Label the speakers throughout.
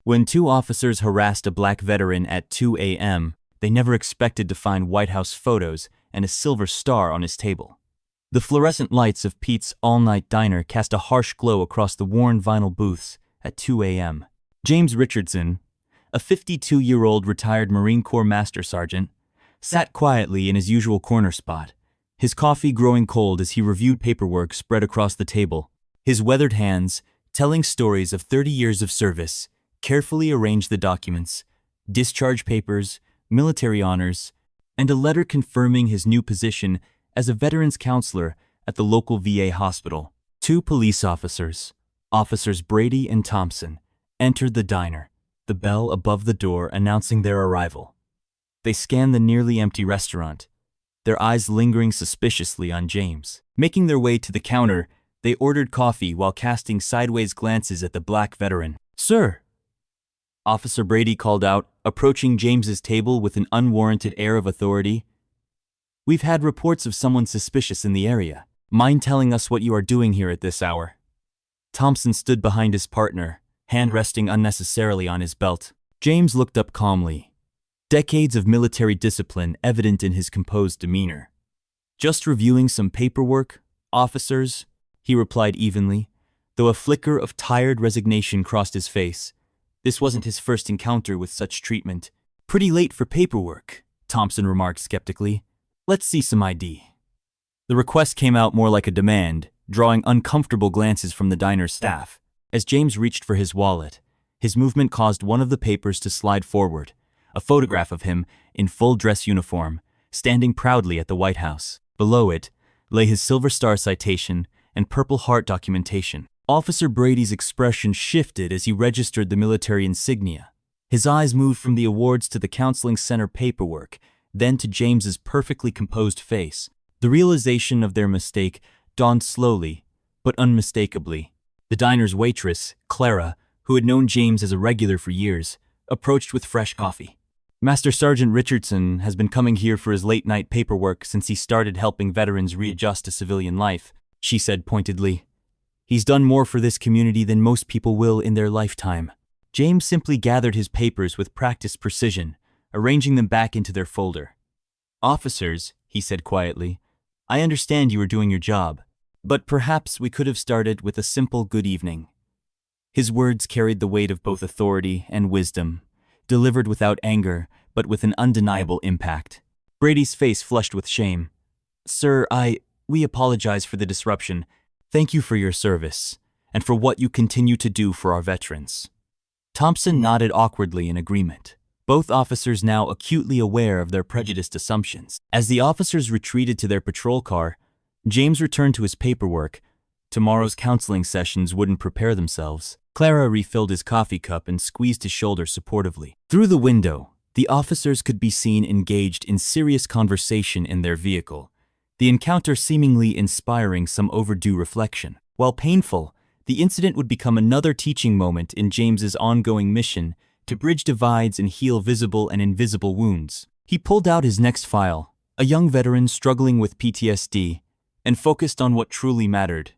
Speaker 1: When two officers harassed a black veteran at 2 a.m., they never expected to find White House photos and a silver star on his table. The fluorescent lights of Pete's all-night diner cast a harsh glow across the worn vinyl booths at 2 a.m. James Richardson, a 52-year-old retired Marine Corps Master Sergeant, sat quietly in his usual corner spot, his coffee growing cold as he reviewed paperwork spread across the table. His weathered hands, telling stories of 30 years of service, carefully arranged the documents, discharge papers, military honors, and a letter confirming his new position as a veterans counselor at the local VA hospital. Two police officers, Officers Brady and Thompson, entered the diner, the bell above the door announcing their arrival. They scanned the nearly empty restaurant, their eyes lingering suspiciously on James. Making their way to the counter, they ordered coffee while casting sideways glances at the black veteran. "Sir," Officer Brady called out, approaching James's table with an unwarranted air of authority. "We've had reports of someone suspicious in the area. Mind telling us what you are doing here at this hour?" Thompson stood behind his partner, hand resting unnecessarily on his belt. James looked up calmly, decades of military discipline evident in his composed demeanor. "Just reviewing some paperwork, officers," he replied evenly, though a flicker of tired resignation crossed his face. This wasn't his first encounter with such treatment. "Pretty late for paperwork," Thompson remarked skeptically. "Let's see some ID." The request came out more like a demand, drawing uncomfortable glances from the diner's staff. As James reached for his wallet, his movement caused one of the papers to slide forward, a photograph of him in full dress uniform, standing proudly at the White House. Below it lay his Silver Star citation and Purple Heart documentation. Officer Brady's expression shifted as he registered the military insignia. His eyes moved from the awards to the counseling center paperwork, then to James's perfectly composed face. The realization of their mistake dawned slowly, but unmistakably. The diner's waitress, Clara, who had known James as a regular for years, approached with fresh coffee. "Master Sergeant Richardson has been coming here for his late-night paperwork since he started helping veterans readjust to civilian life," she said pointedly. "He's done more for this community than most people will in their lifetime." James simply gathered his papers with practiced precision, arranging them back into their folder. "Officers," he said quietly, "I understand you are doing your job, but perhaps we could have started with a simple good evening." His words carried the weight of both authority and wisdom, delivered without anger, but with an undeniable impact. Brady's face flushed with shame. "Sir, we apologize for the disruption. Thank you for your service, and for what you continue to do for our veterans." Thompson nodded awkwardly in agreement, both officers now acutely aware of their prejudiced assumptions. As the officers retreated to their patrol car, James returned to his paperwork. Tomorrow's counseling sessions wouldn't prepare themselves. Clara refilled his coffee cup and squeezed his shoulder supportively. Through the window, the officers could be seen engaged in serious conversation in their vehicle, the encounter seemingly inspiring some overdue reflection. While painful, the incident would become another teaching moment in James's ongoing mission to bridge divides and heal visible and invisible wounds. He pulled out his next file, a young veteran struggling with PTSD, and focused on what truly mattered.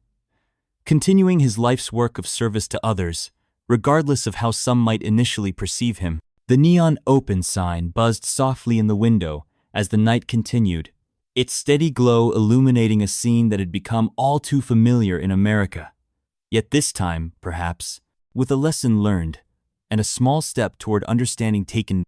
Speaker 1: Continuing his life's work of service to others, regardless of how some might initially perceive him. The neon open sign buzzed softly in the window as the night continued, its steady glow illuminating a scene that had become all too familiar in America. Yet this time, perhaps, with a lesson learned and a small step toward understanding taken.